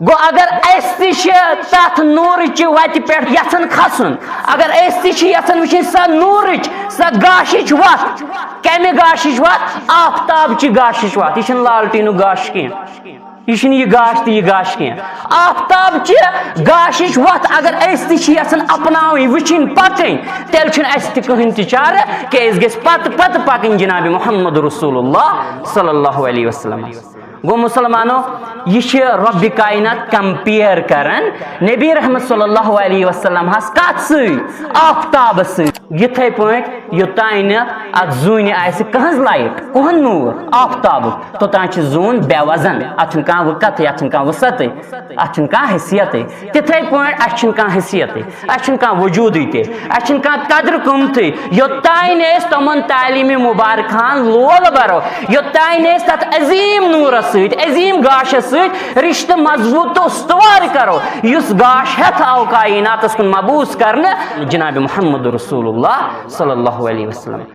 गो अगर तथ नूरच वत पे यन खसन अगर यन वुन सा नूरच सा गाशिच वत कम गाशिच वत आफ्ताब गाशिच वत यह लालटीन गाश कह यह गाश तो यह गाश कह आफ्ताब गाशिच वत अगर यन अपनाव वुन पकन तेल कहीं चार कि पत पकन जनाब मोहम्मद रसूलुल्लाह सल्लल्लाहु अलैहि वसल्लम गो मुसलमानो यह रब कायनात कंपेयर करन नबी रहमत सल्लल्लाहु अलैहि वसल्लम हस कत सत आफ्ताब सथे पे योतान अत जून आस कहज लाइट कहन नूर आफ्ताब तोतान जून बेवजन अत कह वकत अत कह वसत अत कह हैसियत तिथे पे अ हैसियत अ वजूद तह कदर कमत योतान तमन तालीम मुबारकान लोल बरो योतान तथ अजीम नूरस अजीम गाश रिश्त मजबूत तो उस्तवार करो युस गाश हेथ आव कायनात कुन मबूस करने जनाब मोहम्मद रसूलुल्लाह सल्लल्लाहु अलैहि वसल्लम।